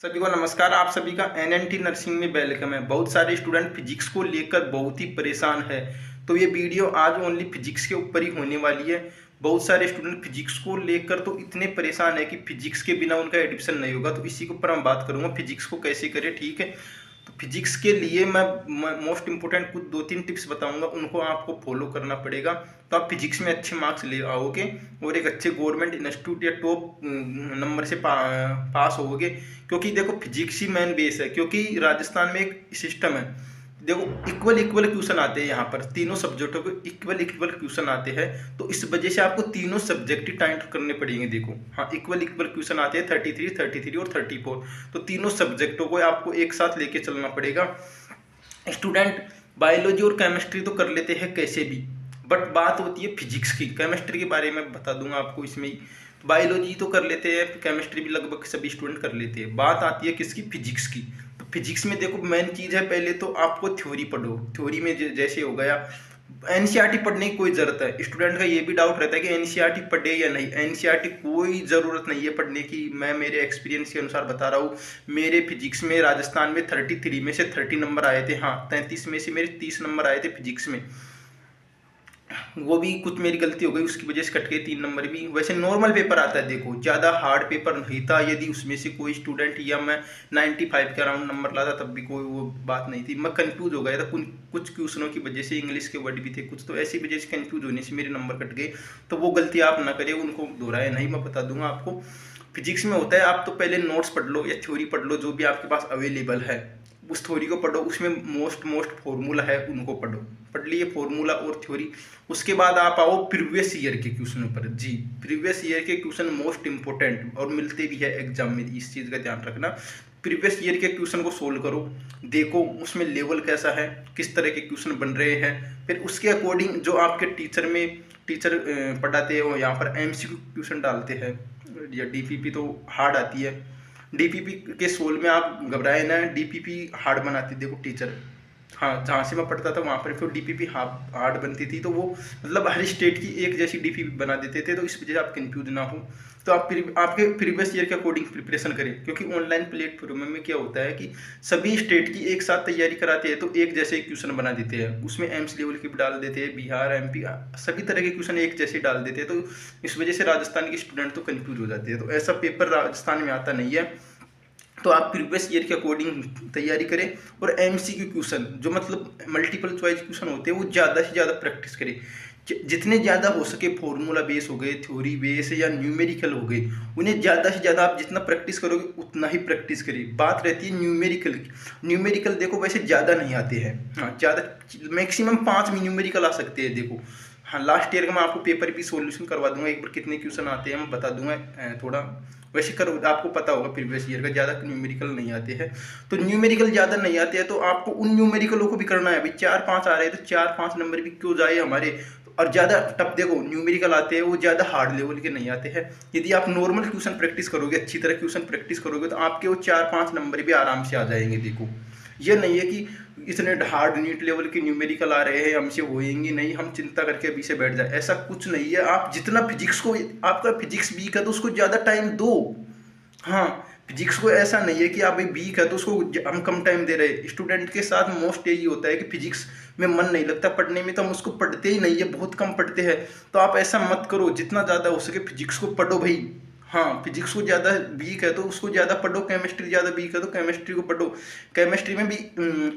सभी को नमस्कार। आप सभी का एनएनटी नर्सिंग में वेलकम है। बहुत सारे स्टूडेंट फिजिक्स को लेकर बहुत ही परेशान है, तो ये वीडियो आज ओनली फिजिक्स के ऊपर ही होने वाली है। बहुत सारे स्टूडेंट फिजिक्स को लेकर तो इतने परेशान है कि फिजिक्स के बिना उनका एडमिशन नहीं होगा, तो इसी के ऊपर हम बात करूंगा फिजिक्स को कैसे करें। ठीक है, तो फिजिक्स के लिए मैं मोस्ट इंपोर्टेंट कुछ 2-3 टिप्स बताऊंगा, उनको आपको फॉलो करना पड़ेगा, तो आप फिजिक्स में अच्छे मार्क्स ले आओगे और एक अच्छे गवर्नमेंट इंस्टीट्यूट या टॉप नंबर से पास होगे। क्योंकि देखो फिजिक्स ही मेन बेस है, क्योंकि राजस्थान में एक सिस्टम है, देखो इक्वल इक्वल क्वेश्चन आते हैं, यहाँ पर तीनों सब्जेक्टों को इक्वल इक्वल क्वेश्चन आते हैं, तो इस वजह से आपको तीनों सब्जेक्ट ही टाइम करने पड़ेंगे। देखो हाँ, इक्वल इक्वल क्वेश्चन आते हैं 33 और 34, तो तीनों सब्जेक्टों को आपको एक साथ लेके चलना पड़ेगा। स्टूडेंट बायोलॉजी और केमिस्ट्री तो कर लेते हैं कैसे भी, बट बात होती है फिजिक्स की। केमिस्ट्री के बारे में बता दूंगा आपको इसमें ही। बायोलॉजी तो कर लेते हैं, केमिस्ट्री भी लगभग सभी स्टूडेंट कर लेते हैं। बात आती है किसकी? फिजिक्स की। तो फिजिक्स में देखो मेन चीज़ है, पहले तो आपको थ्योरी पढ़ो। थ्योरी में जैसे हो गया, एनसीईआरटी पढ़ने की कोई ज़रूरत है? स्टूडेंट का ये भी डाउट रहता है कि एनसीईआरटी पढ़े या नहीं। एनसीईआरटी कोई ज़रूरत नहीं है पढ़ने की। मैं मेरे एक्सपीरियंस के अनुसार बता रहा हूँ। मेरे फिजिक्स में राजस्थान में 33 में से 30 नंबर आए थे। हाँ, 33 में से मेरे 30 नंबर आए थे फिजिक्स में। वो भी कुछ मेरी गलती हो गई, उसकी वजह से कट गए 3 नंबर भी। वैसे नॉर्मल पेपर आता है, देखो ज़्यादा हार्ड पेपर नहीं था। यदि उसमें से कोई स्टूडेंट या मैं 95 के अराउंड नंबर लाता तब भी कोई वो बात नहीं थी। मैं कंफ्यूज हो गया था कुछ क्वेश्चनों की वजह से, इंग्लिश के वर्ड भी थे कुछ, तो ऐसी वजह से कंफ्यूज होने से मेरे नंबर कट गए। तो वो गलती आप ना करें, उनको दोहराए नहीं। मैं बता दूंगा आपको फिजिक्स में होता है, आप तो पहले नोट्स पढ़ लो या थ्योरी पढ़ लो, जो भी आपके पास अवेलेबल है उस थ्योरी को पढ़ो। उसमें मोस्ट फॉर्मूला है, उनको पढ़ो। पढ़ लिए फॉर्मूला और थ्योरी, उसके बाद आप आओ प्रीवियस ईयर के क्वेश्चनों पर। जी, प्रीवियस ईयर के क्वेश्चन मोस्ट इंपोर्टेंट और मिलते भी है एग्जाम में, इस चीज़ का ध्यान रखना। प्रीवियस ईयर के क्वेश्चन को सोल्व करो, देखो उसमें लेवल कैसा है, किस तरह के क्वेश्चन बन रहे हैं। फिर उसके अकॉर्डिंग जो आपके टीचर पढ़ाते हैं, वो यहाँ पर एमसीक्यू क्वेश्चन डालते हैं, या डीपीपी तो हार्ड आती है। डीपीपी के सोल में आप घबराए ना, डीपीपी हार्ड बनाती देखो टीचर। हाँ, जहाँ से मैं पढ़ता था वहाँ पर फिर डीपीपी हार्ड बनती थी, तो वो मतलब हर स्टेट की एक जैसी डीपीपी बना देते थे, तो इस वजह से आप कंफ्यूज ना हो। तो आप आपके प्रीवियस ईयर के अकॉर्डिंग प्रिपरेशन करें, क्योंकि ऑनलाइन प्लेटफॉर्म में क्या होता है कि सभी स्टेट की एक साथ तैयारी कराते हैं, तो एक जैसे क्वेश्चन बना देते हैं। उसमें एम्स लेवल की भी डाल देते हैं, बिहार एमपी सभी तरह के क्वेश्चन एक जैसे डाल देते हैं, तो इस वजह से राजस्थान के स्टूडेंट तो कंफ्यूज हो जाते हैं। तो ऐसा पेपर राजस्थान में आता नहीं है, तो आप प्रीवियस ईयर के अकॉर्डिंग तैयारी करें। और एमसीक्यू क्वेश्चन जो मतलब मल्टीपल चॉइस क्वेश्चन होते हैं, वो ज़्यादा से ज़्यादा प्रैक्टिस करें। जितने ज़्यादा हो सके, फॉर्मूला बेस हो गए, थ्योरी बेस या न्यूमेरिकल हो गए, उन्हें ज़्यादा से ज़्यादा आप जितना प्रैक्टिस करोगे उतना ही प्रैक्टिस करिए। बात रहती है न्यूमेरिकल की। न्यूमेरिकल देखो वैसे ज़्यादा नहीं आते हैं, हाँ ज़्यादा मैक्सिमम 5 न्यूमेरिकल आ सकते हैं। देखो हाँ, लास्ट ईयर का मैं आपको पेपर भी सॉल्यूशन करवा दूंगा, एक बार कितने क्वेश्चन आते हैं मैं बता दूंगा थोड़ा। वैसे करो, आपको पता होगा प्रीवियस ईयर का ज़्यादा न्यूमेरिकल नहीं आते हैं। तो न्यूमेरिकल ज़्यादा नहीं आते हैं, तो आपको उन न्यूमेरिकलों को भी करना है। अभी 4-5 आ रहे हैं, तो 4-5 नंबर भी क्यों जाए हमारे। और ज़्यादा टफ देखो न्यूमेरिकल आते हैं, वो ज़्यादा हार्ड लेवल के नहीं आते हैं। यदि आप नॉर्मल क्वेश्चन प्रैक्टिस करोगे, अच्छी तरह क्वेश्चन प्रैक्टिस करोगे, तो आपके वो 4-5 नंबर भी आराम से आ जाएंगे। देखो ये नहीं है कि इतने हार्ड नीट लेवल के न्यूमेरिकल आ रहे हैं, हमसे होएंगे नहीं, हम चिंता करके अभी से बैठ जाए, ऐसा कुछ नहीं है। आप जितना फिजिक्स को, आपका फिजिक्स वीक है तो उसको ज़्यादा टाइम दो। हाँ, फिजिक्स को ऐसा नहीं है कि आप वीक है तो उसको हम कम टाइम दे रहे हैं। स्टूडेंट के साथ मोस्ट यही होता है कि फिजिक्स में मन नहीं लगता पढ़ने में, तो हम उसको पढ़ते ही नहीं है, बहुत कम पढ़ते हैं। तो आप ऐसा मत करो, जितना ज़्यादा हो सके फिजिक्स को पढ़ो भाई। हाँ, फिजिक्स को ज़्यादा वीक है तो उसको ज़्यादा पढ़ो, केमिस्ट्री ज़्यादा वीक है तो केमिस्ट्री को पढ़ो। केमिस्ट्री में भी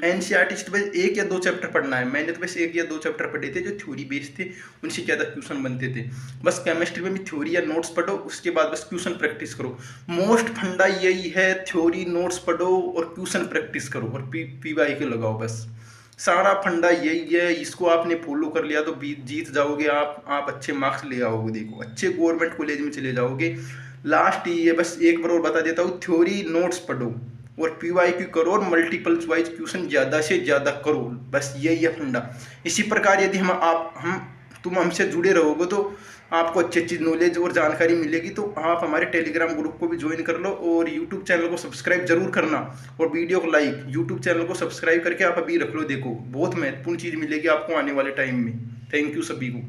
एनसीईआरटी से बस 1 या 2 चैप्टर पढ़ना है। मैंने तो बस 1 या 2 चैप्टर पढ़े थे जो थ्योरी बेस्ड थे, उनसे ज़्यादा क्वेश्चन बनते थे। बस केमिस्ट्री में भी थ्योरी या नोट्स पढ़ो, उसके बाद बस क्वेश्चन प्रैक्टिस करो। मोस्ट फंडा यही है, थ्योरी नोट्स पढ़ो और क्वेश्चन प्रैक्टिस करो और पीवाई के लगाओ। बस सारा फंडा यही है, इसको आपने फॉलो कर लिया तो जीत जाओगे आप अच्छे मार्क्स ले आओगे। देखो अच्छे गवर्नमेंट कॉलेज में चले जाओगे। लास्ट ये बस एक बार और बता देता हूँ, थ्योरी नोट्स पढ़ो और पीवाईक्यू करो और मल्टीपल चॉइस क्वेश्चन ज़्यादा से ज़्यादा करो। बस यही है फंडा। इसी प्रकार यदि तुम हमसे जुड़े रहोगे तो आपको अच्छी अच्छी नॉलेज और जानकारी मिलेगी। तो आप हमारे टेलीग्राम ग्रुप को भी ज्वाइन कर लो और यूट्यूब चैनल को सब्सक्राइब जरूर करना, और वीडियो को लाइक, यूट्यूब चैनल को सब्सक्राइब करके आप अभी रख लो। देखो बहुत महत्वपूर्ण चीज़ मिलेगी आपको आने वाले टाइम में। थैंक यू सभी को।